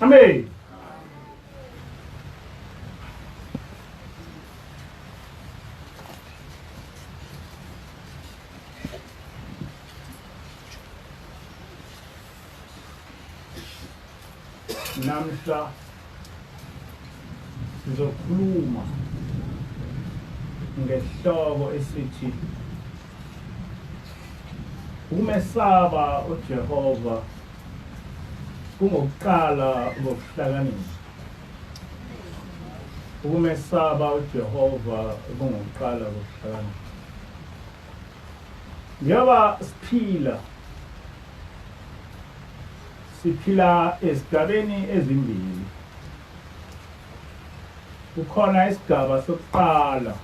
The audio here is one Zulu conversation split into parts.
Amen. Namhla sizokhuluma ngesihloko esithi ukumesaba uJehova kungukuqala kokuhlakanipha. Ukumesaba uJehova kungukuqala kokuhlakanipha. Njengoba siphila esigabeni ezimbili. Kukhona isigaba sokuqala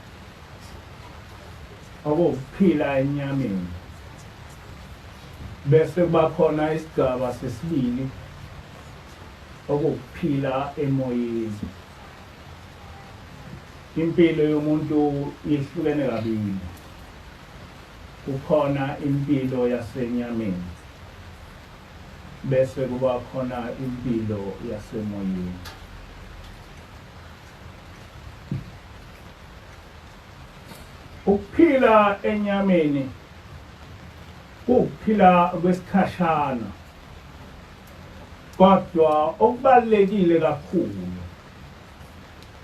okuphila enyameni, bese kuba khona isigaba sesibili okuphila emoyeni. Impilo yomuntu ihlukene kabili. Kukhona impilo yasenyameni, bese kuba khona impilo yasemoyeni. Ukuphila enyameni ukuphila kwesikhashana, kodwa okubalekile kakhulu,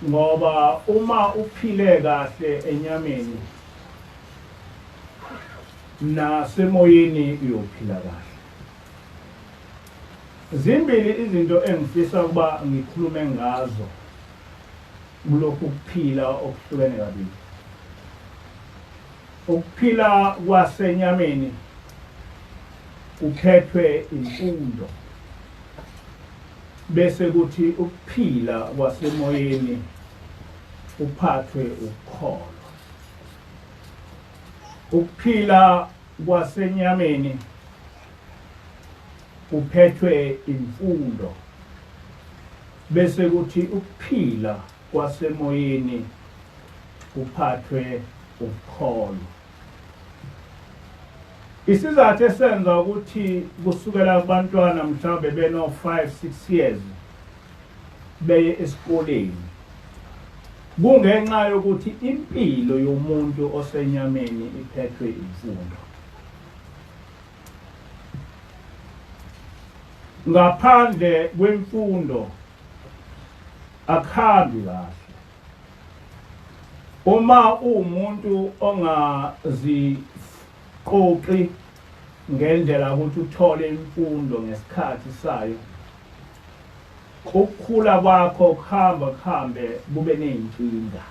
ngoba uma uphile kahle enyameni nasemoyeni uyophila kahle. Zimbili izinto engifisa ukuba ngikhulume ngazo kulokhu kuphila okuhlukene kabili. Ukuphila kwasenyameni kukhethwe imfundo, bese kuthi ukuphila kwasemoyeni uphathwe ukukholwa. Ukuphila kwasenyameni kuphethwe imfundo, bese kuthi ukuphila kwasemoyeni kuphathwe ukukholwa. Isizathu esenza ukuthi kusukela kubantwana mhlawumbe beno 5-6 years beye esikoleni, kungenxa yokuthi impilo yomuntu osenyameni iphethwe imfundo. Ngaphandle kwemfundo akhambi kahle. Uma umuntu ongaziqoqi ngendlela ukuthi uthole imfundo ngesikhathi sayo, ukukhula kwakho kuhambe kube neyinkinga.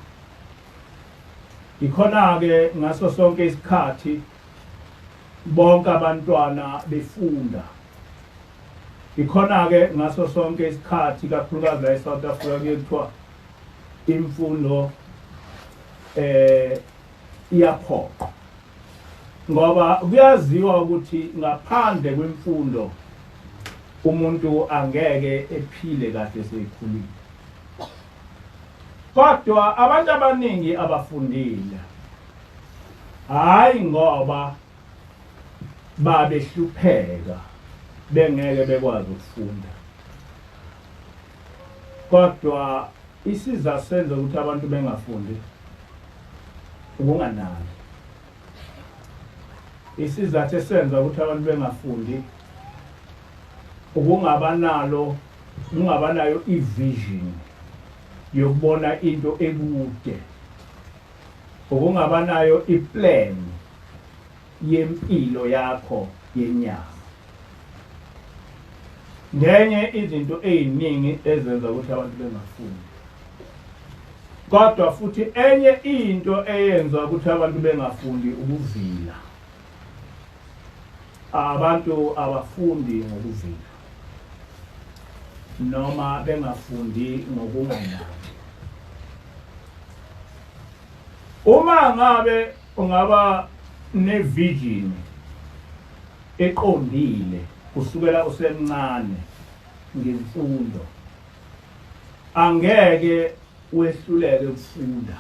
Ikhona ke ngaso sonke isikhathi bonke abantwana befunda. Ikhona ke ngaso sonke isikhathi kakhulukazi la eSouth Africa kuyethiwa imfundo iyaphoqa, ngoba kuyaziwa ukuthi ngaphandle kwemfundo umuntu angeke ephile kahle sekhulile. Kodwa abantu abaningi abafundile hayi ngoba babehlupheka bengeke bekwazi ukufunda, kodwa isiza senza ukuthi abantu bengafundi ukunganaki. Isizathu esenza ukuthi abantu bengafundi ukungabanayo i-vision yokubona into ekude, ukungabanayo i-plan yempilo yakho yenyama. Ngenye izinto eziningi ezenza ukuthi abantu bengafundi. Kodwa futhi enye into eyenza ukuthi abantu bengafundi ukuvila. Abantu abafundi ngokuvila noma bengafundi ngokunganaki. Uma ngabe ungaba ne-vision eqondile kusukela usemncane ngemfundo, angeke wehluleke ukufunda,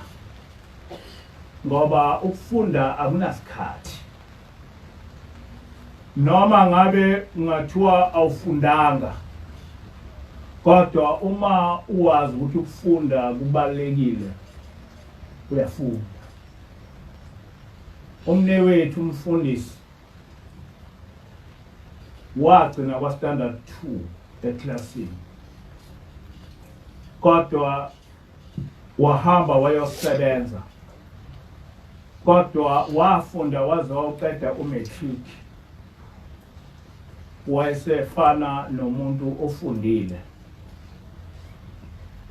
ngoba ukufunda akunasikhathi. Noma ngabe ungathiwa awufundanga, kodwa uma uwazi ukuthi ukufunda kubalekile, uyafunda. Umnewethu umfundisi wagcina kwa standard 2 eklasini, kodwa wahamba wayosebenza, kodwa wafunda waze waqeda umatric. Wayesefana nomuntu ofundile,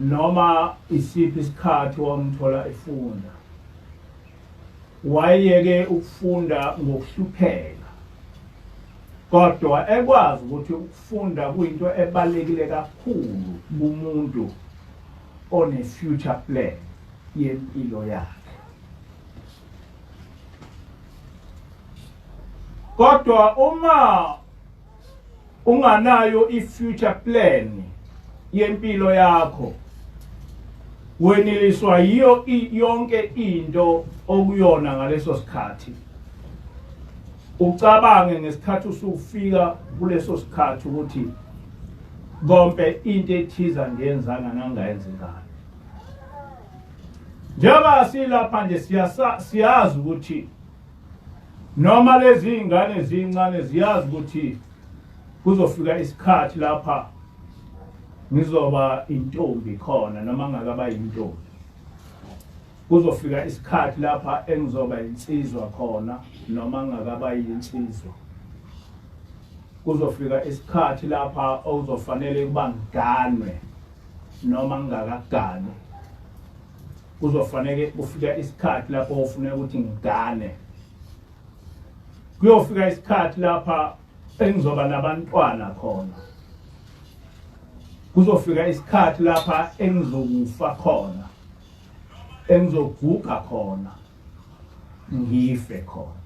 noma isiphi isikhathi wamthola efunda. Wayeke ukufunda ngokuhlupheka, kodwa ekwazi ukuthi ukufunda kuyinto ebalekile kakhulu kumuntu one-future plan yempilo yakhe. Kodwa uma unganayo i-future plan yempilo yakho, weniliswa yiyo yonke into okuyona ngaleso sikhathi. Ucabange ngesikhathi usufika kuleso sikhathi ukuthi konke into ethiza ngiyenzanga nangayenzekanga. Njengoba silapha nje siyazi ukuthi noma lezi ingane ezincane ziyazi ukuthi kuzofika isikhathi lapha ngizoba intombi khona noma ngakaba intombi. Kuzofika isikhathi lapha engizoba insizwa khona noma ngakaba insizwa. Kuzofika isikhathi lapha ozofanele kuba ngiganwe noma ngingakaganwe. Kuzofanele kufika isikhathi lapho ufuneka ukuthi ngigane. Kuyofika isikhathi lapha engizoba nabantwana khona. Kuzofika isikhathi lapha engizokufa khona, engizoguga khona, ngife khona.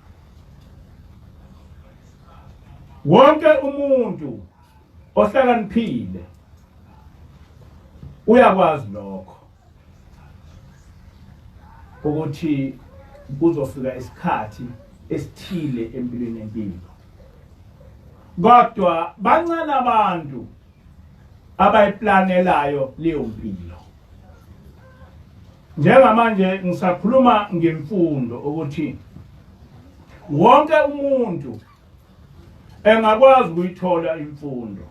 Wonke umuntu ohlakaniphile uyakwazi lokho, ukuthi kuzofika isikhathi esithile empilweni yempilo. Kodwa bancane abantu abayiplanelayo leyo mpilo. Njengamanje ngisakhuluma ngemfundo ukuthi wonke umuntu engakwazi ukuyithola imfundo.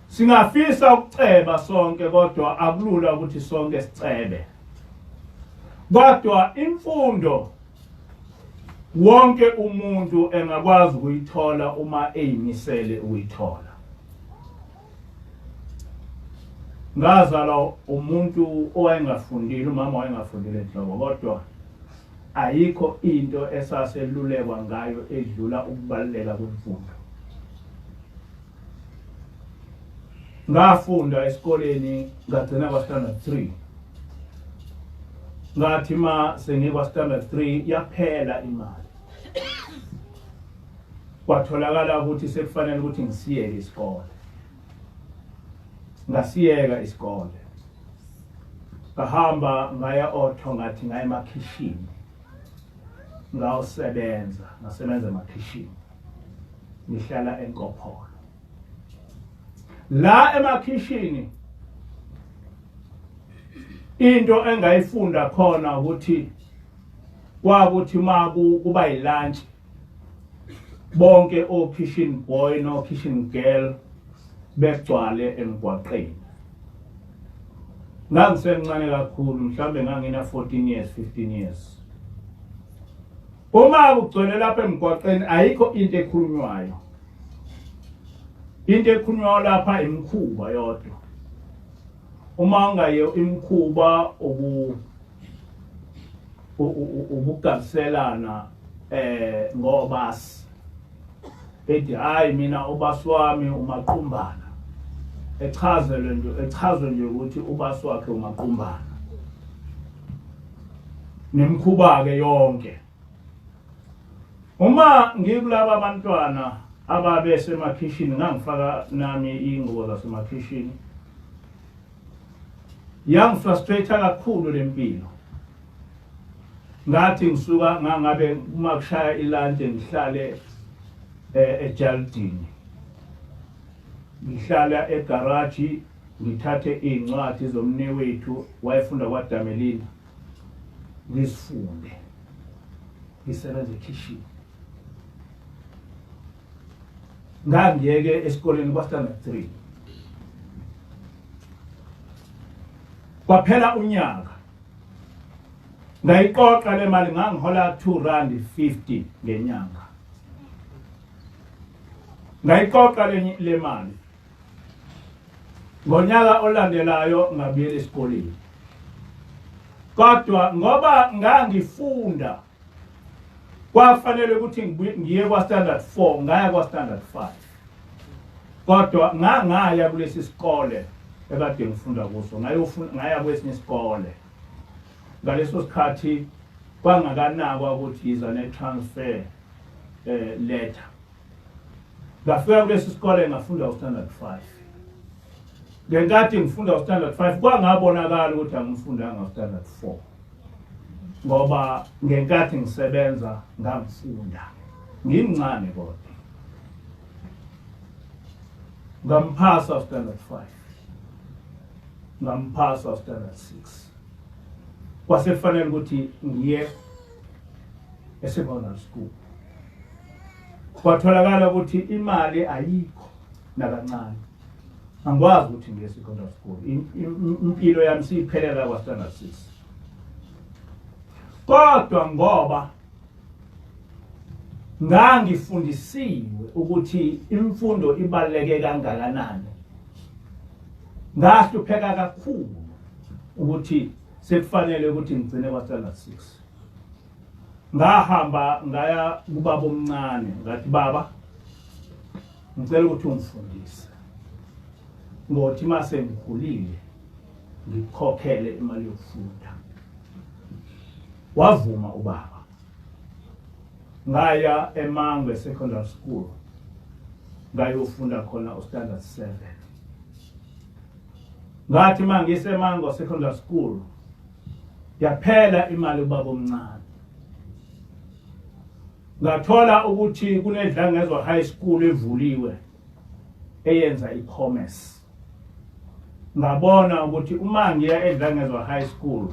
Singafisa ukuceba sonke, kodwa akulula ukuthi sonke sicebe. Kodwa imfundo wonke umuntu engakwazi ukuyithola uma eyimisele ukuyithola. Ngazala umuntu owayengafundile, umama wayengafundile enhloko, kodwa ayikho into esaselulekwa ngayo edlula ukubaluleka kwemfundo. Ngafunda esikoleni ngagcina kwa standard 3. Ngathi ma sengikwa standard 3 yaphela imali. Kwatholakala ukuthi sekufanele ukuthi ngisiyeke isikole. Ngasiyeka isikole. Ngahamba ngaya otho ngathi ngaya emakhishini. ngawusebenza ngasebenza emakhishini ngihlala eNkopholo la emakhishini into engayifunda khona ukuthi kwakuthi kuba yilunch bonke o kitchen boy no kitchen girl begcwale emgwaqeni ngangisemncane kakhulu mhlambe ngangina 14 years 15 years uma kugcwele lapha emgwaqeni ayikho into ekhulunywayo into ekhulunywa lapha imkhuba yodwa uma ungaye imkhuba ubugabiselana ngobasi ethi hayi mina ubasi wami umaqumbana echazwe nje ukuthi ubasi wakhe umaqumbana nemkhuba ke yonke uma ngikulaba abantwana ababese emakhishini ngangifaka nami ingubo zasemakhishini yangifrustrate kakhulu lempilo ngathi ngisuka ngabe uma kushaya ilanje ngihlale ejaldini ngihlala egarage ngithathe incwadi zomnewethu wayefunda kwaDamelini ngisifunde ngisebenza ekitchen ngangiyeke esikoleni kwa standard 3 kwaphela unyaka ngayiqoqa le mali ngangihola 2.50 ngenyanga ngayiqoqa le mali ngonyaka olandelayo ngabuyela esikoleni kodwa ngoba ngangifunda kwafanele ukuthi ngiye kwa standard 4 ngaya kwa standard 5 kodwa ngaya kulesi sikole ekade ngifunda kuso ngaya kwesinye isikole ngaleso sikhathi kwangakanakwa ukuthi iza ne transfer letter ngafika kulesi sikole ngafunda standard 5 ngenkathi ngifunda standard 5 kwangabonakala ukuthi angifundanga standard 4 ngoba ngenkathi ngisebenza ngangifunda ngimncane kodwa ngamphasa standard 5 ngamphasa standard 6 kwasefanele ukuthi ngiye secondary school kwatholakala ukuthi imali ayikho nakancane angikwazi ukuthi ngiye secondary school impilo yami siyiphelela kwa standard 6 kodwa ngoba ngangifundisiwe ukuthi imfundo ibaluleke kangakanani ngahlupheka kakhulu ukuthi sekufanele ukuthi ngigcine kwa standard 6 ngahamba ngaya kubaba omncane ngathi baba ngicela ukuthi ungifundise ngothi mase ngikhulile ngikhokhele imali yokufunda wavuma ubaba ngaya eMangwe secondary school ngayofunda khona standard 7 ngathi mangise eMangwe secondary school yaphela imali ubaba omncane ngathola ukuthi kunedlangezwa high school evuliwe eyenza icommerce ngabona ukuthi uma ngiya edlangezwa high school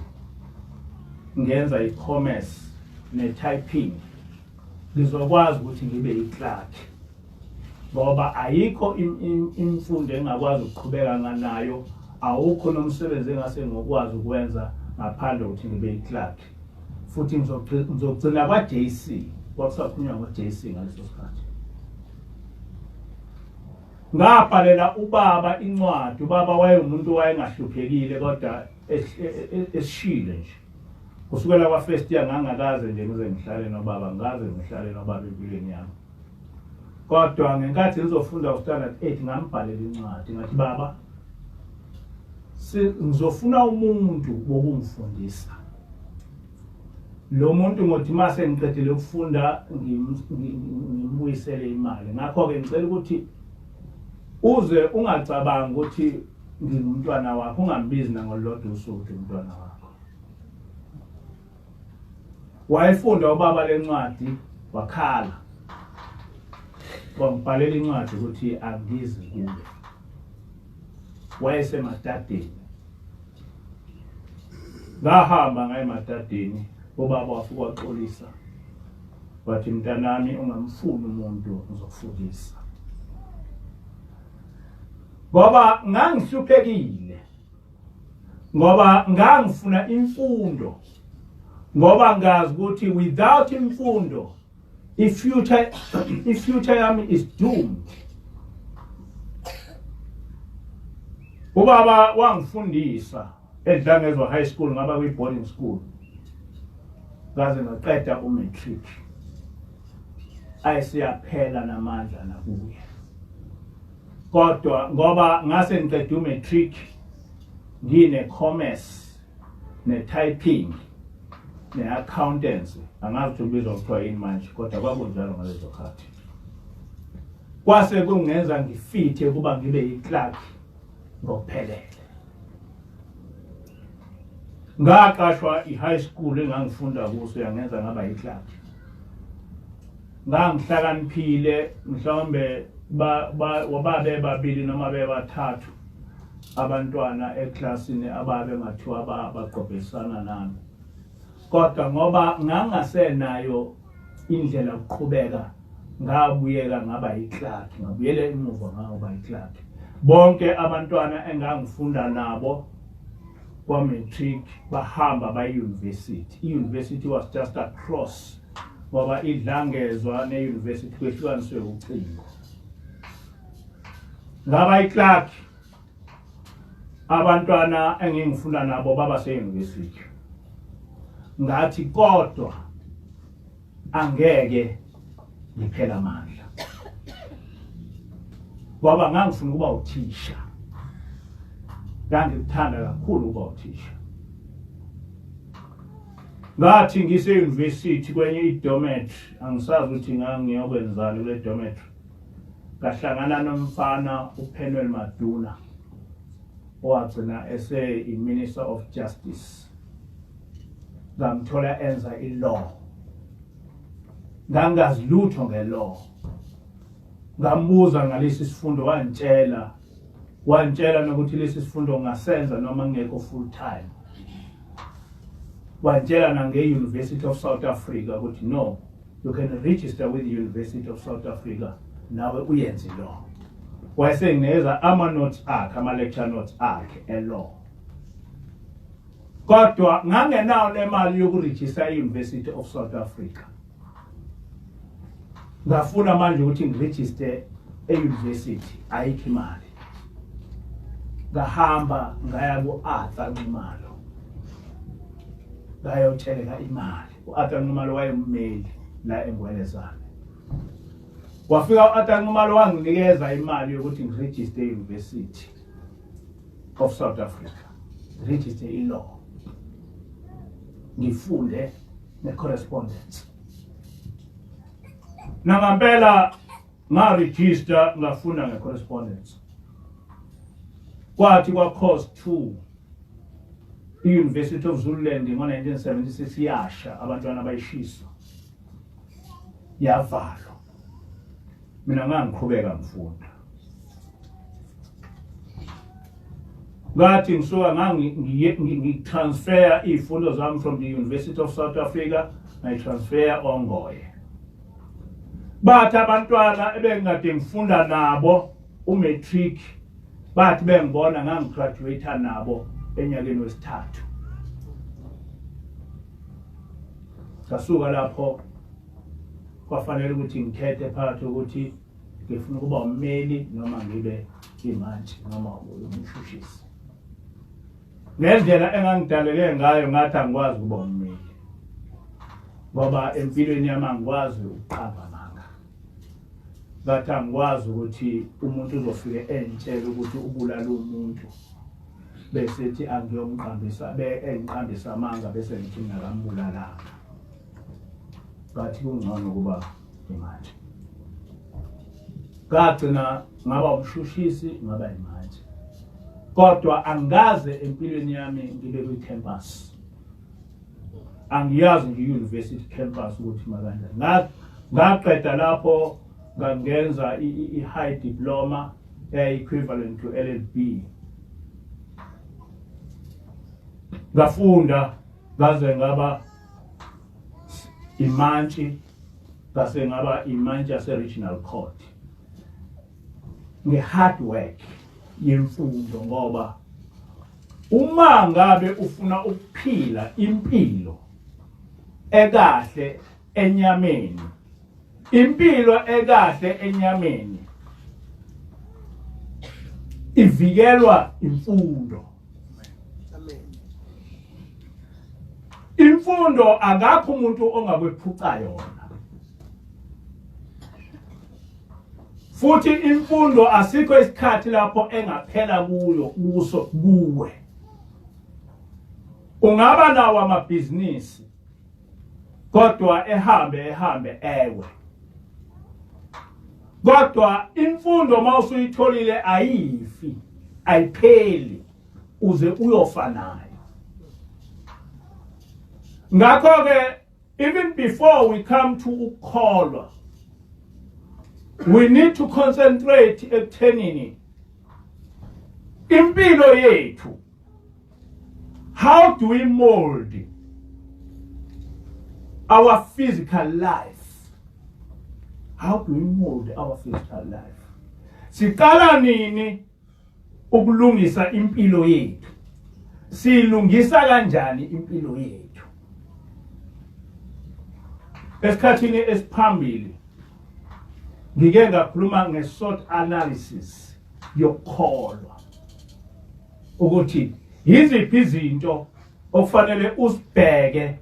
ngenza icommerce netyping ngizokwazi ukuthi ngibe iclerk ngoba ayikho imfundo engakwazi ukuqhubeka nganayo awukho nomsebenzi engase ngokwazi ukwenza ngaphandle ukuthi ngibe iclerk futhi ngizogcina kwa JC kwakusakhulunywa ngo JC ngaleso sikhathi ngabhalela ubaba incwadi ubaba wayengumuntu wayengahluphekile kodwa esishile nje kusukela kwa first year ngangakaze nje ngize ngihlale nobaba ngaze ngihlale nobaba empilweni yami kodwa ngenkathi ngizofunda ustandard 8 ngambhalela incwadi ngathi baba ngizofuna umuntu wokungifundisa lo muntu ngothi mase ngiqedile ukufunda ngimbuyisele imali ngakho ke ngicela ukuthi uze ungacabanga ukuthi ngingumntwana wakho ungambizi nangolodwa usuku umntwana wakho wayefunda ubaba lencwadi wakhala wangibhalela incwadi ukuthi angizi kube wayesematadeni ngahamba ngaye ematadeni ubaba wafika waxolisa wathi mntanami ungamfuni umuntu uzokufundisa ngoba ngangihluphekile ngoba ngangifuna imfundo ngoba ngazi ukuthi without imfundo future yami is doomed. Ubaba wangifundisa eDlangezwa High School ngaba kwi boarding school ngaze ngaqeda umatric ayisiyaphela namandla nakuye kodwa ngoba ngase ngiqeda umatric ngine commerce ne typing ne accountancy angazi ukubizwa kuthiwa yini manje kodwa kwakunjalo ngalezo khathi kwase kungenza ngifithe kuba ngibe yiclerk ngokuphelele ngaqashwa i-high school engangifunda kuso yangenza ngaba yiclerk ngangihlakaniphile mhlawumbe babe babili noma bebathathu abantwana eklasini ababe ngathiwa baqophisana nami kodwa ngoba ngangasenayo indlela yokuqhubeka ngabuyela ngaba yiclerk ngabuyela emuva ngaba yiclerk bonke abantwana engangifunda nabo kwa matric bahamba ba university. I-university was just across ngoba iDlangezwa ne-university kwehlukaniswe ucingo ngaba yiclerk abantwana engingifunda nabo baba se-university ngathi kodwa angeke ngiphela amandla ngoba ngangifuna ukuba uthisha ngangithanda kakhulu ukuba uthisha ngathi ngise-university kwenye i-dormitory angisazi ukuthi ngangiyokwenzani kule dormitory ngahlangana nomfana uPenwell Maduna owagcina ese-Minister of Justice ngamthola enza i-law ngangazi lutho nge-law ngambuza ngalesi sifundo wantshela nokuthi lesi sifundo ngasenza noma ngekho full time wantshela nange-University of South Africa ukuthi no you can register with the University of South Africa nawe uyenze law wayesenginikeza ama-notes akhe ama-lecture notes akhe e-law kodwa ngangenawo nemali yokuregister e-University of South Africa ngafuna manje ukuthi ngiregister e-university ayikho imali ngahamba ngaya ku-Arthur Nxumalo ngayotsheleka imali u-Arthur Nxumalo wayemummeli la eNgwelezane wafika u-Arthur Nxumalo wanginikeza imali yokuthi ngiregister e-University of South Africa register i-law ngifunde ne-correspondence nangampela ngaregister ngafunda nge-correspondence kwathi kwa-course 2 i-University of Zululand ngo-1976 yasha abantwana bayishiswa yavalwa mina ngangiqhubeka ngifunda ngathi ngisuka ngitransfer izifundo zami from the University of South Africa ngayitransfer ongoye bathi abantwana ebengade ngifunda nabo umatric bathi bengibona ngangigraduate nabo enyakeni wesithathu ngasuka lapho kwafanele ukuthi ngikhethe phakathi ukuthi ngifuna ukuba ummeli noma ngibe imantshi noma umshushisi ngendlela engangidaleke ngayo ngathi angikwazi ukuba ummeli ngoba empilweni yami angikwazi ukuqamba amanga ngathi angikwazi ukuthi umuntu uzofike entshela ukuthi ubulala umuntu bese ethi angiyomqambisa engiqambisa amanga bese ngithi ngakambulala ngathi kungcono ukuba imantshi ngagcina ngaba umshushisi ngaba imantshi kodwa angaze empilweni yami ngibe kwi-campus angiyazi nje university campus ukuthi makanjani. Ngaqeda lapho ngangenza i-high diploma equivalent to LLB. Ngafunda ngaze ngaba imantshi, ngase ngaba imantshi ase-regional court. Nge-hard work yemfundo ngoba uma ngabe ufuna ukuphila impilo ekahle enyameni, impilo ekahle enyameni ivikelwa imfundo. Imfundo akakho umuntu ongakwephuca yona. Futhi imfundo asikho isikhathi lapho engaphela kuso kuwe. Ungaba nawo amabhizinisi kodwa ehambe ewe. Kodwa imfundo mawusuyitholile ayifi, ayipheli uze uyofa nayo. Ngakho ke even before we come to ukholwa, we need to concentrate ekuthenini impilo yethu. How do we mold our physical life? How do we mold our physical life? Siqala nini ukulungisa impilo yethu? Silungisa kanjani impilo yethu? Esikhathini esiphambili ngike ngakhuluma nge-SWOT analysis yokukholwa ukuthi yiziphi izinto okufanele usibheke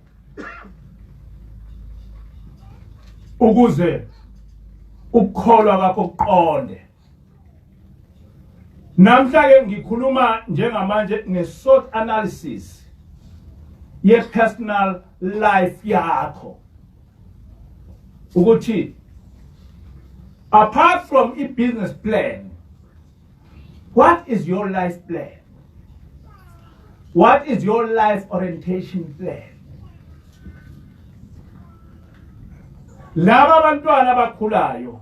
ukuze ukukholwa kwakho kuqonde. Namhla ke ngikhuluma njengamanje nge-SWOT analysis ye-personal life yakho ukuthi apart from a business plan, what is your life plan? What is your life orientation plan? Laba abantwana abakhulayo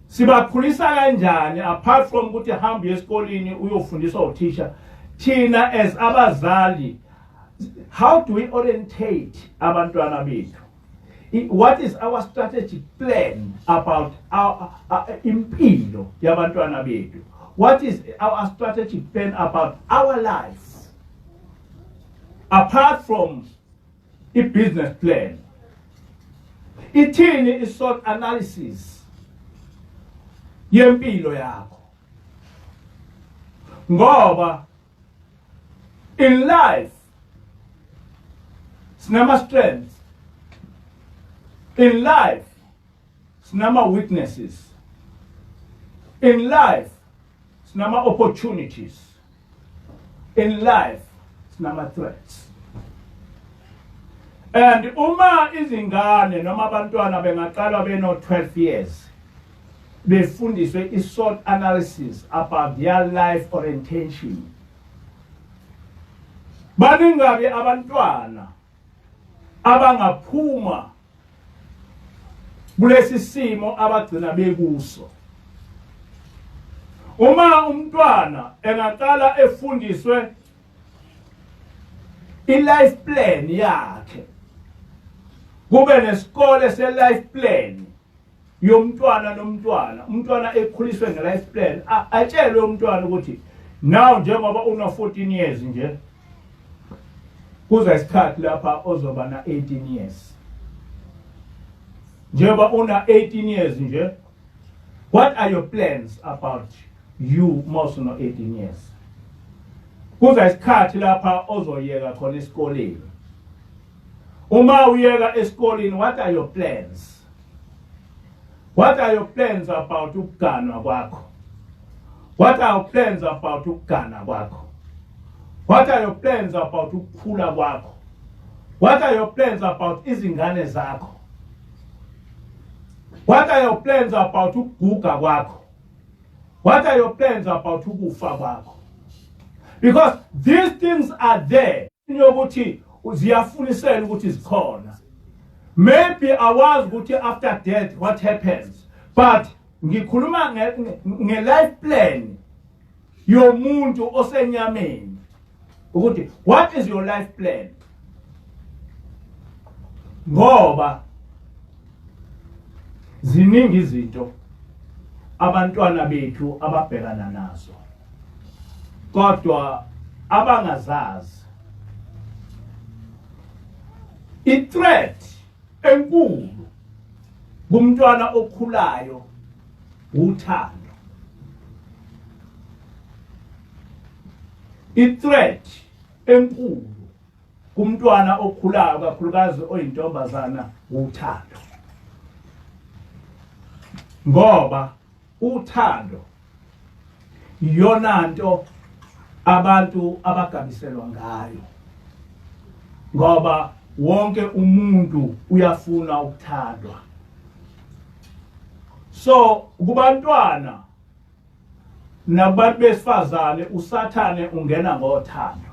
sibakhulisa kanjani apart from ukuthi hambe esikoleni uyofundiswa uthisha? Thina as abazali, how do we orientate abantwana bethu? What is our strategic plan about our impilo yabantwana bethu? What is our strategic plan about our life? Apart from a business plan. Ithini i-SWOT analysis yempilo yakho? Ngoba in life sinama strengths. In life, sinama weaknesses. In life, sinama opportunities. In life, sinama threats. And uma izingane noma abantwana bengaqala beno 12 years befundiswe i-SWOT analysis about their life orientation. Baningabe abantwana abangaphuma kulesi simo abagcina bekuso. Uma umntwana engaqala efundiswe i-life plan yakhe, kube nesikole se-life plan yomntwana nomntwana, umntwana ekhuliswe nge-life plan, atshelwe umntwana ukuthi now njengoba una 14 years nje kuza isikhathi lapha ozoba na 18 years. Njengoba una 18 years nje, what are your plans about you most no 18 years? Kuza isikhathi lapha ozoyeka khona esikoleni. Uma uyeka esikoleni, what are your plans? What are your plans about ukuganwa kwakho? What are your plans about ukugana kwakho? What are your plans about ukukhula kwakho? What are your plans about izingane zakho? What are your plans about ukuguga kwakho? What are your plans about ukufa kwakho? Because these things are there. Yokuthi ziyafunisela ukuthi zikhona. Maybe awazi ukuthi after death what happens, but ngikhuluma nge-life plan yomuntu osenyameni ukuthi what is your life plan? Ngoba ziningi izinto abantwana bethu ababhekana nazo, kodwa abangazazi. I-threat enkulu kumntwana okhulayo uthando. I-threat enkulu kumntwana okhulayo kakhulukazi oyintombazana uthando. Ngoba uthando iyona nto abantu abagabiselwa ngayo. Ngoba wonke umuntu uyafuna ukuthandwa. So kubantwana nabantu besifazane usathane ungena ngothando.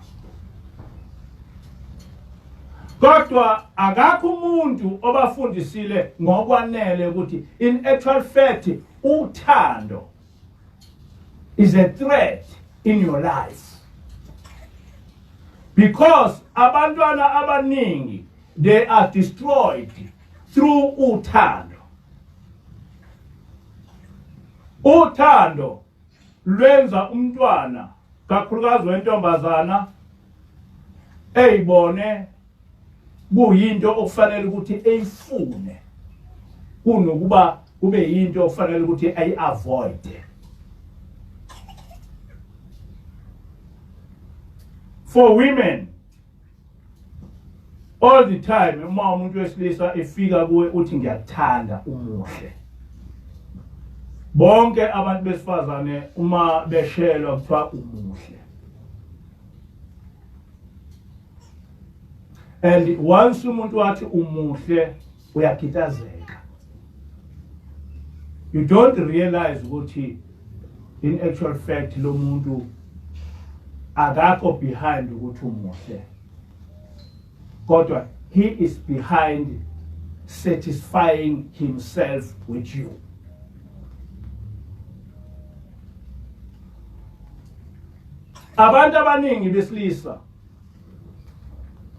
Kodwa akakho umuntu obafundisile ngokwanele ukuthi in actual fact uthando is a threat in your life. Because abantwana abaningi, they are destroyed through uthando. Uthando lwenza umntwana kakhulukazi wentombazana eyibone kuyinto okufanele ukuthi eyifune kunokuba kube yinto okufanele ukuthi ayi-avoid. For women, all the time, uma umuntu wesilisa efika kuwe uthi ngiyakuthanda umuhle. Bonke abantu besifazane uma beshelwa kuthiwa umuhle. And once umuntu wathi umuhle uyakhithazeka. You don't realize ukuthi in actual fact lo muntu akakho behind ukuthi umuhle. Kodwa he is behind satisfying himself with you. Abantu abaningi besilisa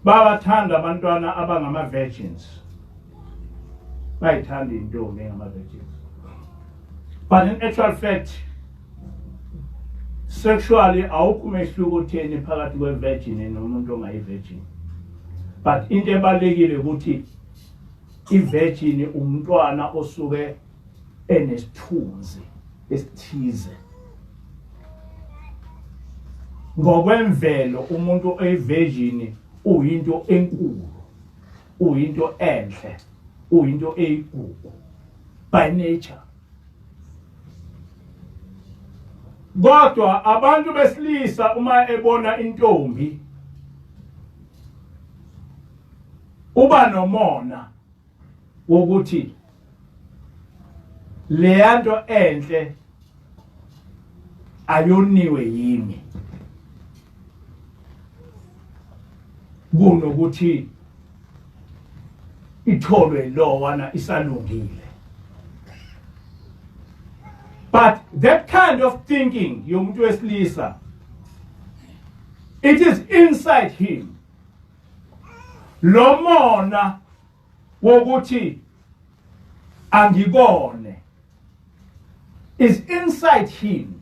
babathanda abantwana abangama virgins. Bayithanda intombi engama virgins. But in actual fact, sexually awukho umehluko utheni phakathi kwe virgin nomuntu ongayi virgin. But into ebalekile ukuthi i-virgin umntwana osuke enesithunzi esithize. Ngokwemvelo umuntu oyi-virgin uyinto enkulu, uyinto enhle, uyinto eyigugu by nature. Kodwa abantu besilisa uma ebona intombi uba nomona wokuthi leyanto enhle ayoniwe yimi, kunokuthi itholwe lowana isalungile. But that kind of thinking yomuntu wesilisa, it is inside him. Lo mona wokuthi angikone is inside him.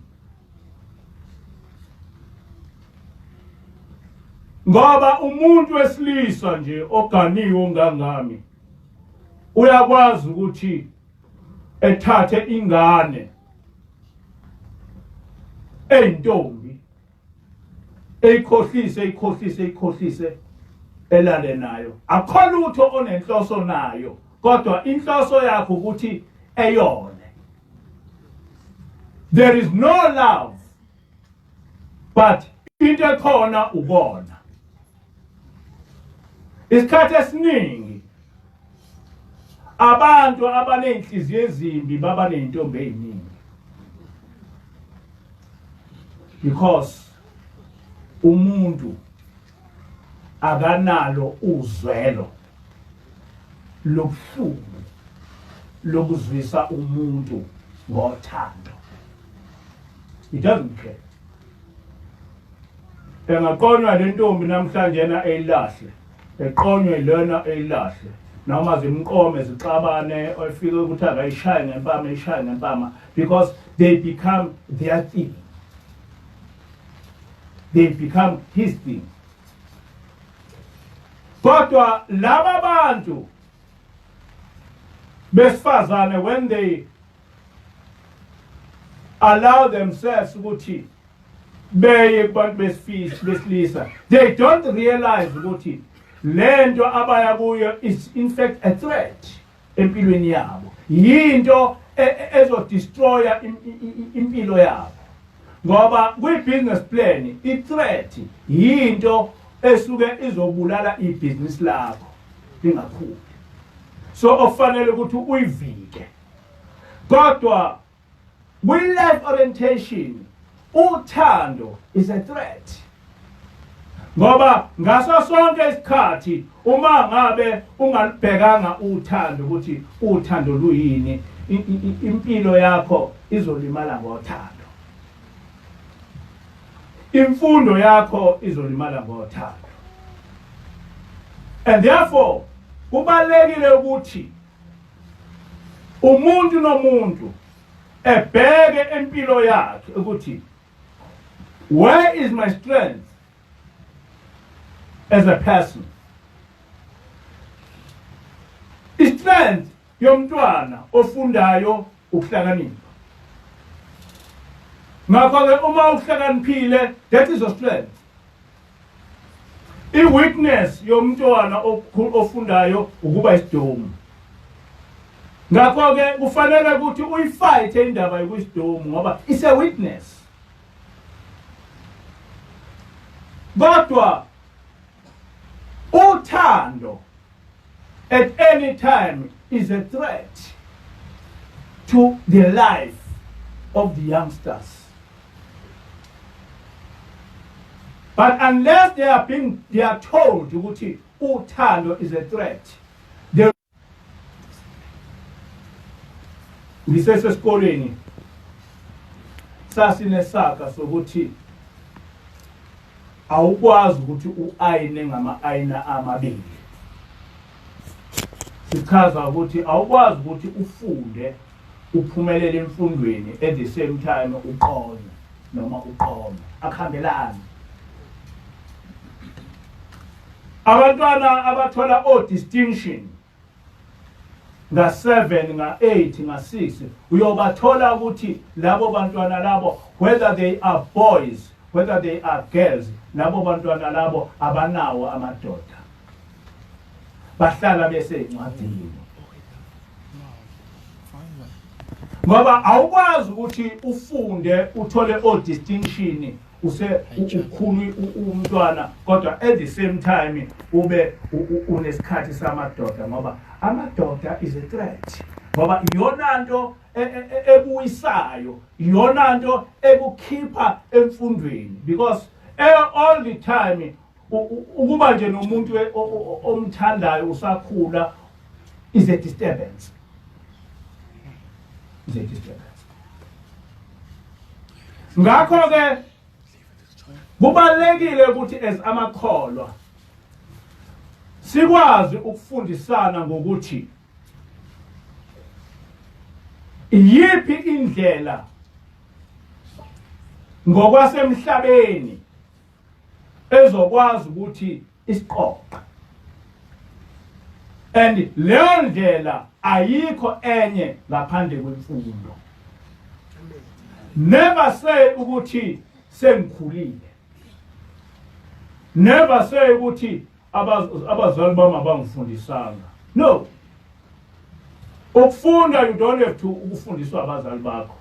Ngoba umuntu wesilisa nje oganiwe ngangami uyakwazi ukuthi ethathe ingane eyintombi eyikhohlise elale nayo. Akho lutho onenhloso nayo, kodwa inhloso yakho ukuthi eyone. There is no love, but into ekhona ubona. Isikhathi esiningi abantu abanenhliziyo ezimbi baba nentombi eziningi, because umuntu akanalo uzwelo lobuhlungu lokuzwisa umuntu ngothando. He doesn't care. Engaqonywa le ntombi namhlanje yena eyilahle, eqonywe lona eyilahle, noma zimqome zixabane oyifike ukuthi akayishaye ngempama eyishaye ngempama, because they become their thing. They become his thing. Kodwa laba bantu besifazane, when they allow themselves ukuthi beye kubantu besilisa, they don't realize ukuthi lento abaya kuyo is in fact a threat empilweni yabo, yinto ezodestroya impilo yabo. Ngoba kwi-business plan i-threat yinto esuke izobulala ibhizinisi lakho lingakhuli, so ofanele ukuthi uyivike. Kodwa kwi-life orientation uthando is a threat, ngoba ngaso sonke isikhathi uma ngabe ungalibhekanga uthando ukuthi uthando luyini, impilo yakho izolimala ngothando, imfundo yakho izolimala ngothando. And therefore kubalekile ukuthi umuntu nomuntu ebheke empilo yakhe ukuthi where is my strength as a person. Strength yomntwana ofundayo ukuhlakanipha. Ngakho-ke uma uhlakaniphile, that is your strength. I-weakness yomntwana ofundayo ukuba isidomu. Ngakho-ke kufanele ukuthi uyifight indaba yokusidomu ngoba it's a weakness. Kodwa uthando at any time is a threat to the life of the youngsters. But unless they are told ukuthi uthando is a threat, they ngisesesikoleni sasinesaka sokuthi awukwazi ukuthi uayine ngama-ayina amabili. Sichaza ukuthi awukwazi ukuthi ufunde uphumelele emfundweni at the same time uqonye noma uqome, akuhambelani. Abantwana abathola distinction nga-7 nga-8 nga-6 uyobathola ukuthi labo bantwana labo, whether they are boys whether they are girls, labo bantwana labo abanawo amadoda, bahlala bese encwadini. Ngoba awukwazi ukuthi ufunde uthole distinction ukhulu umntwana kodwa at the same time ube unesikhathi samadoda, ngoba amadoda is a threat, ngoba iyona nto ebuyisayo, iyona nto ebukhipha emfundweni, because all the time ukuba nje nomuntu omthandayo usakhula is a disturbance. Is a disturbance. Ngakho-ke kubalekile ukuthi as amakholwa sikwazi ukufundisana ngokuthi yipi indlela ngokwasemhlabeni ezokwazi ukuthi isiqoqe, and leyo ndlela ayikho enye ngaphandle kwemfundo. Never say ukuthi sengikhulile. Never say ukuthi abazali bami abangifundisanga. No. Ukufunda, you don't have to ukufundiswa abazali bakho.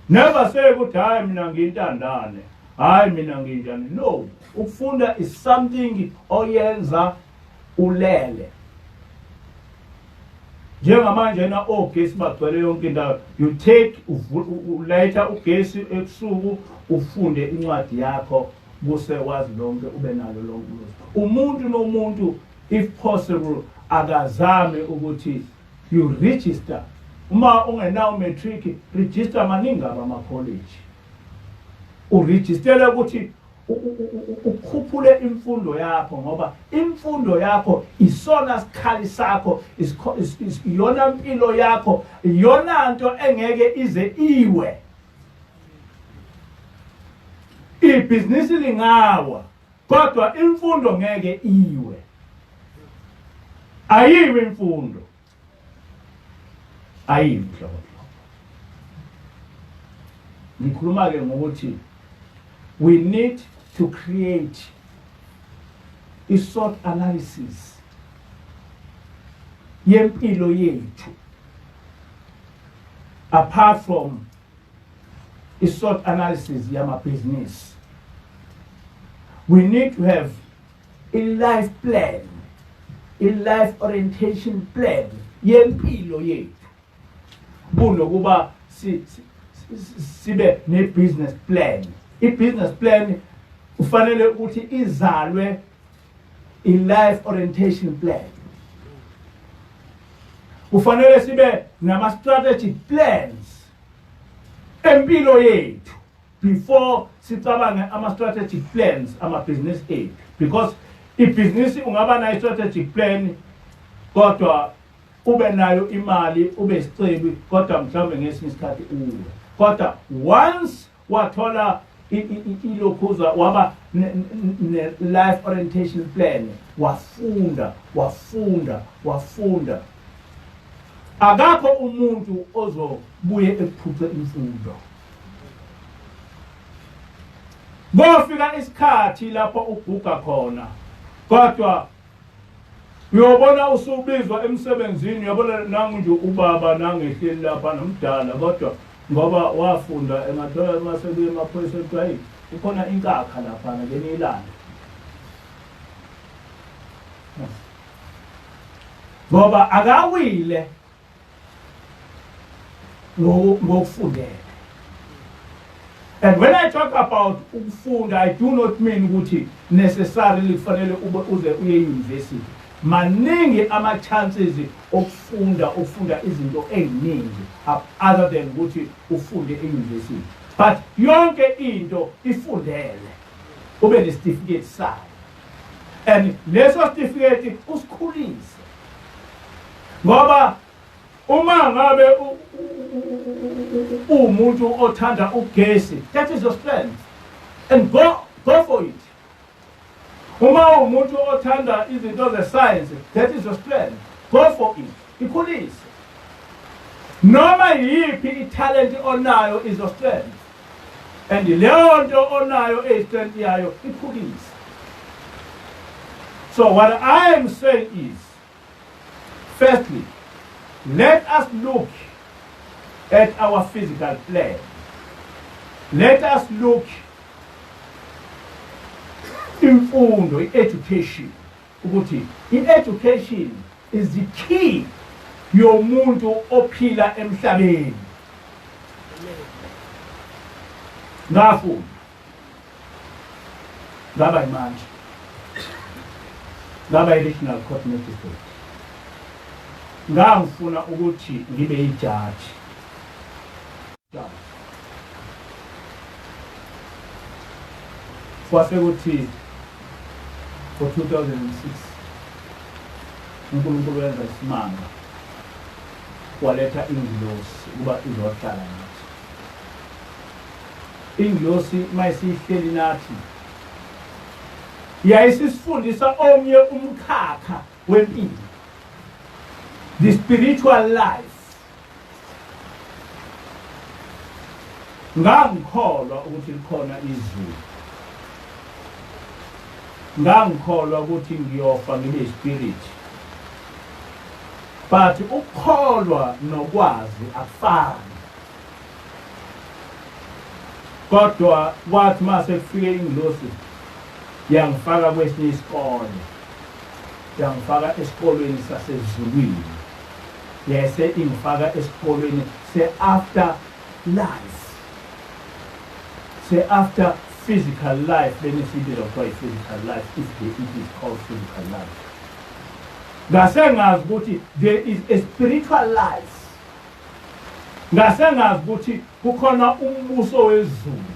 Never say ukuthi hayi mina ngiyintandane, hayi mina nginjani. No. Ukufunda is something oyenza ulele. Njengamanje na ogesi bagcwele yonke indawo, you take ulayitha ugesi ebusuku ufunde incwadi yakho kuse wazi lonke ube nalo lonke umuntu nomuntu if possible akazame ukuthi you register uma ungenawo matric register maningi ama college uregistele ukuthi ukhuphule imfundo yakho ngoba imfundo yakho isona sikhali sakho iyona impilo yakho iyona nto engeke ize iwe ibhizinisi lingawa kodwa imfundo ngeke iwe ayiwe imfundo ayiwe mhlobo ngikhuluma ke ngokuthi we need to create a SWOT analysis yempilo yethu apart from a SWOT analysis yama business. We need to have a life plan, a life orientation plan yempilo yethu kunokuba sibe ne business plan. I-business plan ufanele ukuthi izalwe i-life orientation plan. Ufanele sibe nama strategic plans empilo yethu before sicabanga ama strategic plans ama business aid, because i-business ungaba na strategic plan kodwa ube nayo imali ube isicebi kodwa mhlawumbe ngesinye isikhathi uwe kodwa once wathola ilokhuza waba life orientation plan wafunda akakho umuntu ozobuye ephuthe imfundo. Bofika isikhathi lapho uguga khona kodwa uyobona usubizwa emsebenzini uyabona nangu nje ubaba nangehleli lapha nomdala kodwa ngoba wafunda engathola masebuye emaphoyisa ethi ukhona inkakha lapha ngenilana ngoba akawile ngokufundela. And when I talk about ukufunda, I do not mean ukuthi necessarily kufanele uze uye university. Maningi ama chances ukufunda izinto eziningi other than ukuthi ufunde e-university. But yonke into ifundele ube ne certificate sayo. And leso certificate usikhulise. Ngoba uma ngabe umuntu othanda ugesi, that is your strength. And go for it. Uma umuntu othanda izinto ze-science, that is your strength. Go for it. Ikhulise. Noma yiphi i-talent onayo is your strength. And leyo nto onayo strength yayo ikhulise. So what I am saying is, firstly, let us look at our physical plan. Let us look imfundo, education. Ukuthi i-education is the key yomuntu ophila emhlabeni. Ngafunda ngaba imanje ngaba i-national court magistrate ngangifuna ukuthi ngibe ijaji. Kwase ukuthi for 2006 uNkulunkulu wenza isimanga waletha ingilosi ukuba izohlala nathi. Ingilosi mayisihleli nathi yayisifundisa omnye umkhakha wempilo, the spiritual life. Ngangikholwa ukuthi likhona izulu, ngangikholwa ukuthi ngiyofa ngibe spirit, but ukukholwa nokwazi akufani. Kodwa wathi mase kufike ingilosi yangifaka kwesinye isikole, yangifaka esikolweni sasezulwini, yase ingifaka esikolweni se-after life, se-after physical life benefit of physical life if it is called physical life. Ngasengazi ukuthi there is a spiritual life. Ngasengazi ukuthi kukhona umbuso wezulu.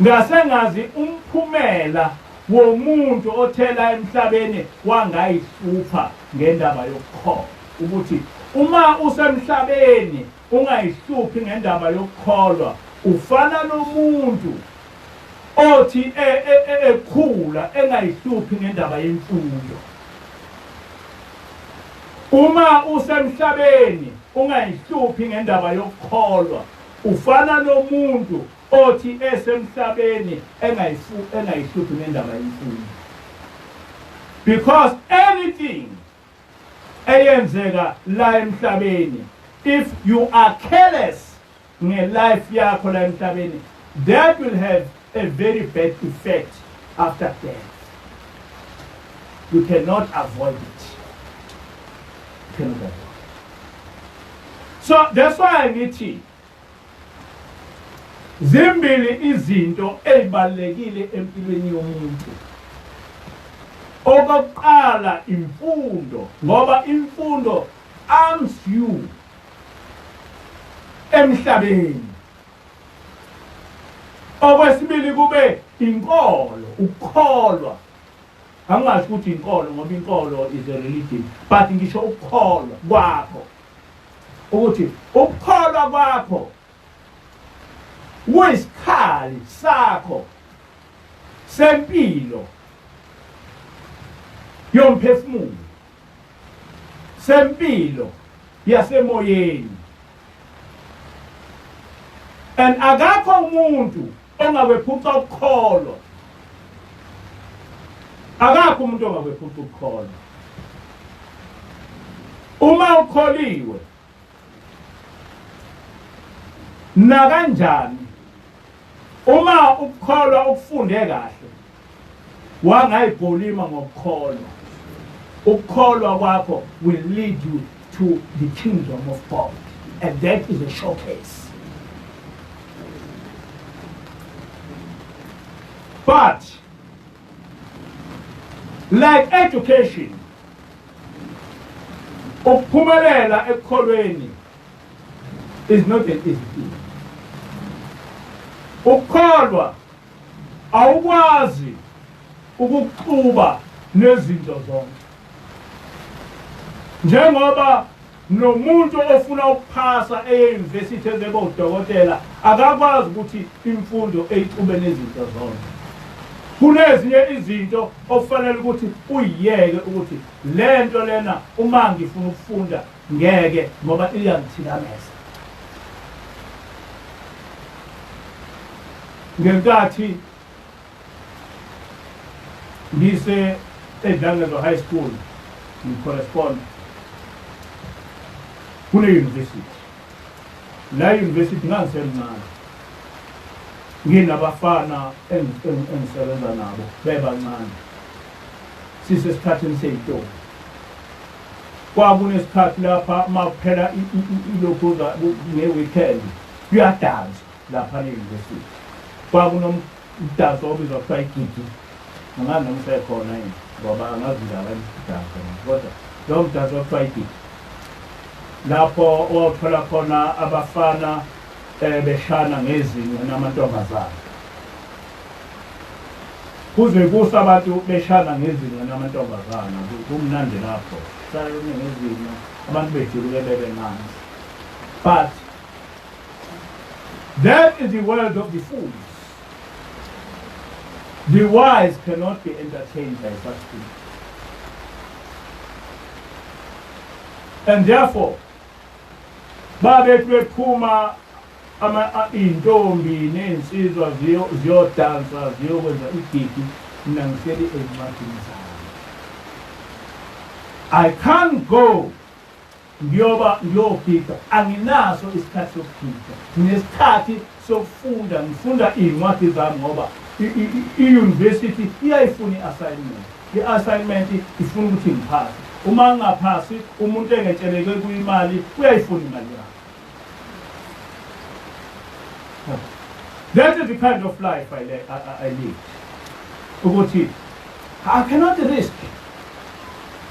Ngasengazi umphumela womuntu othela emhlabeni wangayihlupha ngendaba yokukholwa ukuthi uma usemhlabeni ungayihluphi ngendaba yokukholwa ufana nomuntu othi ekhula engayihluphi ngendaba yemfundo. Uma usemhlabeni ungayihluphi ngendaba yokukholwa ufana nomuntu othi esemhlabeni engayihluphi ngendaba yemfundo. Because anything eyenzeka la emhlabeni, if you are careless nge-life yakho la emhlabeni, that will have a very bad effect after death. You cannot avoid it. You cannot avoid it. So that's why ngithi zimbili izinto ezibalekile empilweni yomuntu. Okokuqala imfundo, ngoba imfundo arms you emhlabeni. Okwesibili kube inkolo, ukukholwa. Angazi ukuthi inkolo ngoba inkolo is a religion, but ngisho ukukholwa kwakho. Ukuthi ukukholwa kwakho kuyisikhali sakho sempilo yomphefumulo, sempilo yasemoyeni. And akakho umuntu ongakwephuca ukukholwa. Akakho umuntu ongakwephuca ukukholwa. Uma ukholiwe na kanjani, uma ukukholwa ukufunde kahle wangayibholima ngokukholwa, ukukholwa kwakho will lead you to the kingdom of God, and that is a showcase. But like education, ukuphumelela ekukholweni is not an easy thing. Ukukholwa awukwazi ukuxuba nezinto zonke. Njengoba nomuntu ofuna ukuphasa e-university ezeba udokotela akakwazi ukuthi imfundo eyixube nezinto zonke. Kunezinye izinto ofanele ukuthi uyiyeke ukuthi lento lena uma ngifuna ukufunda ngeke ngoba iyangithikameza. Ngenkathi ngise eDlangezo High School ngicorrespond kune university. La university ngangisemncane. Nginabafana engisebenza nabo bebancane. Sisesikhathini seyintombi. Kwakunesikhathi lapha makuphela ilokhuza ngeweekend kuyadansa lapha e-university. Kwakunomdanso obizwa kuthiwa igidi. Angani noma usekhona yini ngoba angazi njalo imidanso kodwa lo mdanso kuthiwa igidi. Lapho wathola khona abafana beshana ngezinyo namantombazana. Kuze kusa abantu beshana ngezinyo namantombazana kumnandi lapho. Sayone ngezinyo abantu bejuluke bebencane. But that is the world of the fools. The wise cannot be entertained by such things. And therefore, babethu bephuma intombi nensizwa ziyodansa ziyokwenza igidi mina ngihleli ezincwadini zami. I can't go ngiyogida, anginaso isikhathi sokugida. Nginesikhathi sokufunda, ngifunda iy'ncwadi zami ngoba i-university iyayifuna i-assignment. I-assignment ifuna ukuthi ngiphase. Uma ngingaphasi umuntu engetsheleke kuyimali uyayifuna imali yakhe. That is the kind of life I live. Ukuthi I cannot risk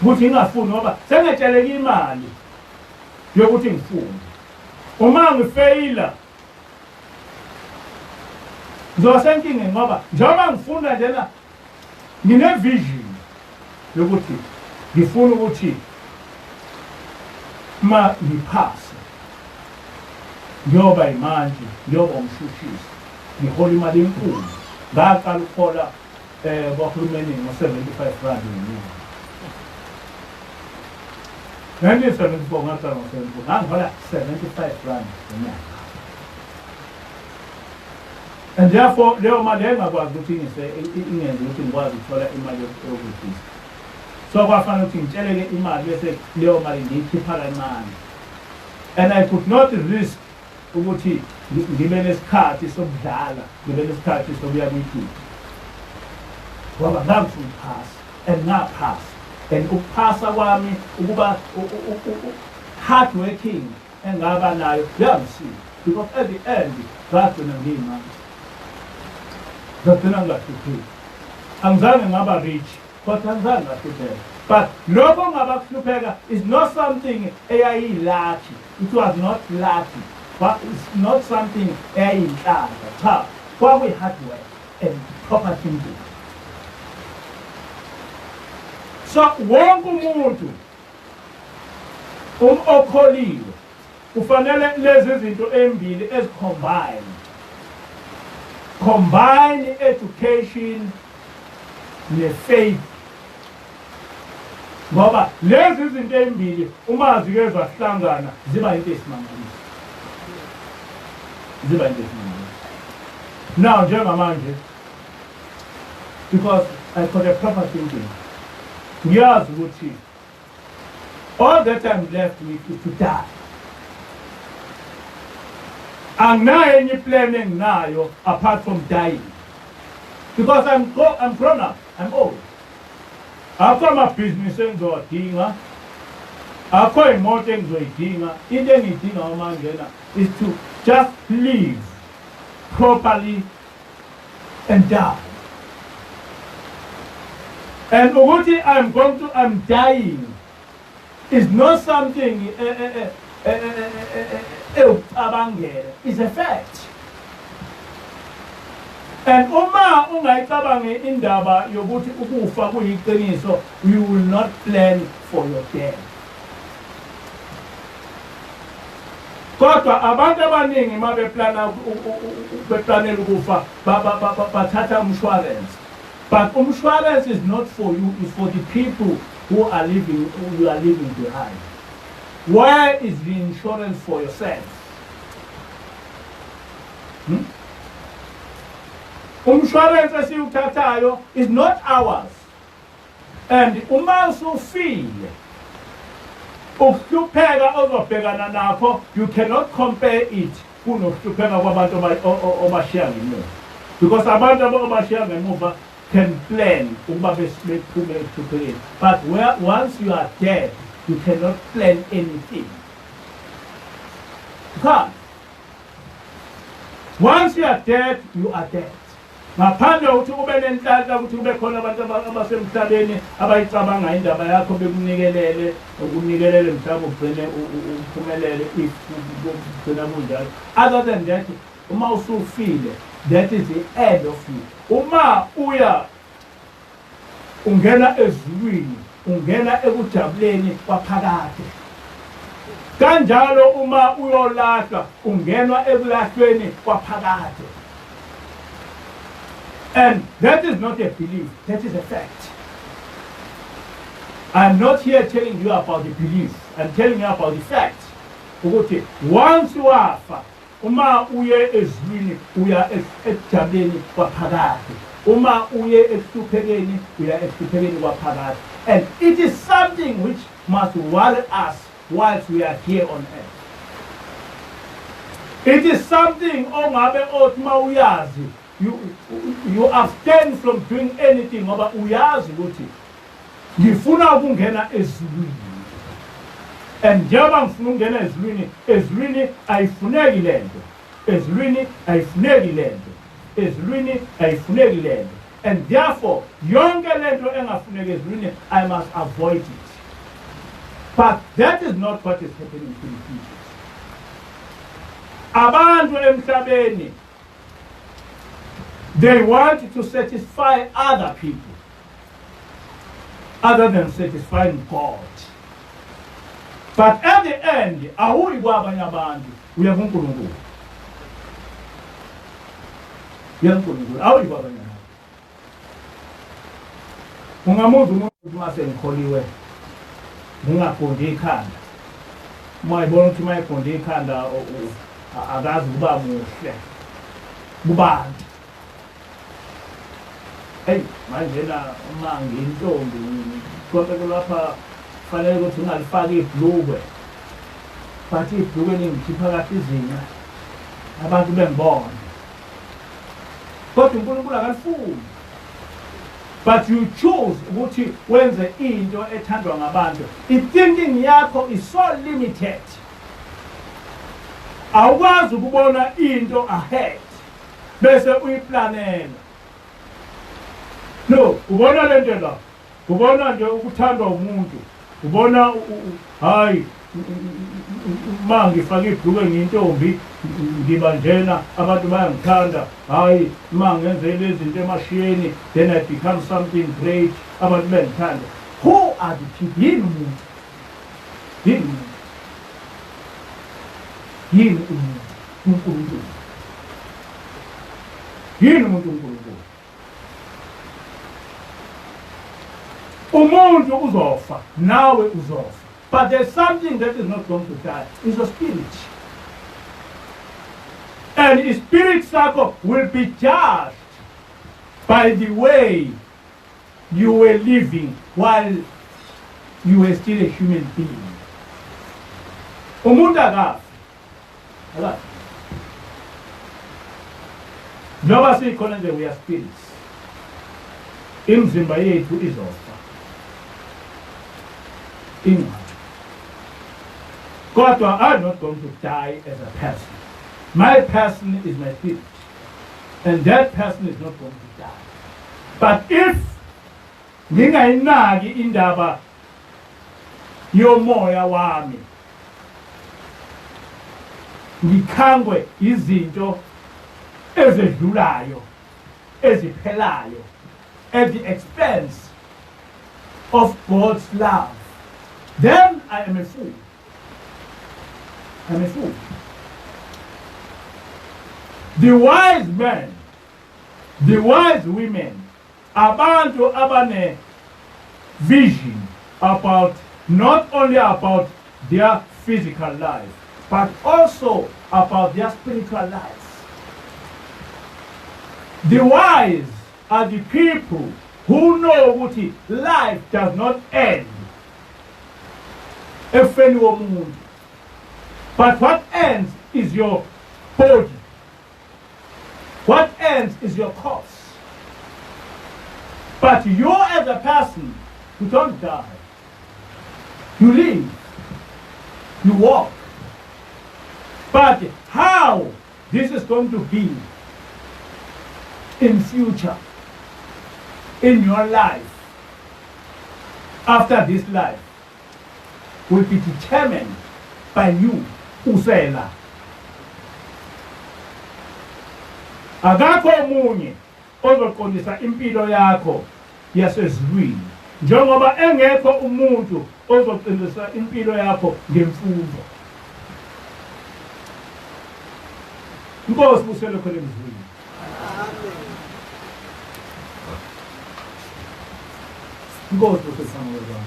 ukuthi ngingafuni ngoba sengetsheleke imali yokuthi ngifunde. Uma ngifeyila ngizosenkingeni ngoba njengoba ngifunda njena ngine vision yokuthi ngifuna ukuthi ma ngiphase ngiyoba imanje ngiyoba umshushisi ngihola imali enkulu ngaqala ukhola bahulumeni ngo-75 rand ngenyanga. 1974 ngaqala ngo-74 ngangihola 75 rand ngenyanga. And therefore leyo mali engakwazi ukuthi ingenze ukuthi ngikwazi ukuthola imali yokudisa. So kwafanele ukuthi ngitsheleke imali bese leyo mali ngiyikhipha kancane. And I could not risk ukuthi ngibe nesikhathi sokudlala, ngibe nesikhathi sokuya kwi-YouTube. Ngoba ngangifuna ukuphasa and ngaphasa. And ukuphasa kwami ukuba hard working engaba nayo yangisiza. Because at the end ngagcina ngiyimali. Ngagcina ngahlupheki. Angizange ngaba rich, kodwa angizange ngahlupheka. But lokho ngabahlupheka is not something eyayilucky. It was not lucky. But it's not something eyayinhlanhla. Cha, kwakuyi hard work and proper thinking. So wonke umuntu okholiwe ufanele lezi zinto embili combine education ne-faith. Ngoba lezi zinto embili uma zike zahlangana ziba into esimangaliso. Now njengamanje, because I got a proper thinking, ngiyazi ukuthi all that I'm left with is to die. Anginayo enye plan enginayo apart from dying. Because I'm grown up, I'm old. Akho amabhizinisi engizowadinga, akho imoto engizoyidinga. Into engiyidinga uma ngena is to just live properly and die. And ukuthi I'm dying is not something it's a fact. And uma ungayicabangi indaba yokuthi ukufa kuyiqiniso, you will not plan for your death. Kodwa abantu abaningi mabeplana beplanela ukufa bathatha umshwarensi. But insurance is not for you, it's for the people who are living behind. Where is the insurance for yourself? Insurance esiwuthathayo is not ours. And uma usufile ukuhlupheka ozobhekana nakho, you cannot compare it kunokuhlupheka kwabantu obashiya ngemuva. Because abantu obashiya ngemuva can plan, but once you are dead, you cannot plan anything. Because once you are dead, you are dead. Ngaphandle ukuthi ube nenhlanhla ukuthi kube khona abantu abasemhlabeni abayicabanga indaba yakho bekunikelele ukunikelele mhlawumbe ugcine uphumelele if ugcina kunjalo. Other than that, uma usufile, that is the end of you. Uma uya ungena ezulwini, ungena ekujabuleni kwaphakade. Kanjalo uma uyolahla, ungenwa ekulahlweni kwaphakade. And that is not a belief, that is a fact. I'm not here telling you about the belief, I'm telling you about the fact. Okay, once you are uma uye ezwini uya ekujabuleni kwaphakade. Uma uye ekuhluphekeni uya ekuhluphekeni kwaphakade. And it is something which must worry us whilst we are here on earth. It is something ongabe othma uyazi, you abstain from doing anything ngoba uyazi ukuthi ngifuna ukungena ezulwini. And njengoba ngifuna ukungena ezulwini, ezulwini ayifuneki lento. Ezulwini ayifuneki lento. ezulwini ayifuneki lento, and therefore yonke lento engafuneki ezulwini I must avoid it. But that is not what is happening to the people. Abantu emhlabeni, they want to satisfy other people other than satisfying God. But at the end, awuyi kwabanye abantu, uya kuNkulunkulu. Uya kuNkulunkulu, awuyi kwabanye abantu. Ungamuzi umuntu mase ngikholiwe, ngingaqondi ikhanda. Mayibona ukuthi mayiqondi ikhanda akazi kuba muhle. Kubantu. Hey, manje na uma ngintombi kodwa lapha fanele ukuthi ungalifaki ibhlukwe. Bathi ibhlukwe lingikhipha kahle izinga. Abantu bengibona. Kodwa uNkulunkulu akalifuni. But you choose ukuthi wenze into ethandwa ngabantu. I-thinking yakho is so limited. Awukwazi ukubona into ahead bese uyiplanela. No, ubona lento la. Ubona nje ukuthandwa umuntu. Ubona hayi mangifaka ibhlukwe ngiyintombi ngiba njena abantu bayangithanda. Hayi mangenze lezi zinto emashiyeni then I become something great abantu bengithanda. Who are the people? Yini umuntu? Yini umuntu? Yini umuntu? uNkulunkulu. Yini umuntu uNkulunkulu? Umuntu uzofa, nawe uzofa. But there's something that is not going to die. It's a spirit. And the spirit circle will be judged by the way you were living while you were still a human being. Umuntu akafi. Akafi. Njoba sikhona nje we are spirits. Imzimba yethu izofa. God, I'm not going to die as a person. My person is my spirit. And that person is not going to die. But if ngingayinaki indaba yomoya wami, ngikhangwe izinto ezedlulayo, eziphelayo, at the expense of God's love, then I am a fool. I'm a fool. The wise men, the wise women, abantu abane vision about not only about their physical life, but also about their spiritual life. The wise are the people who know what life does not end. But what ends is your body. What ends is your corpse. But you as a person, you don't die. You live. You walk. But how this is going to be in future, in your life, after this life, will be determined by you, usela. Akakho omunye ozoqondisa impilo yakho yasezulwini njengoba engekho umuntu ozoqondisa impilo yakho ngemfundo. Inkosi busele khona emzulwini. Amen. Inkosi busele khona.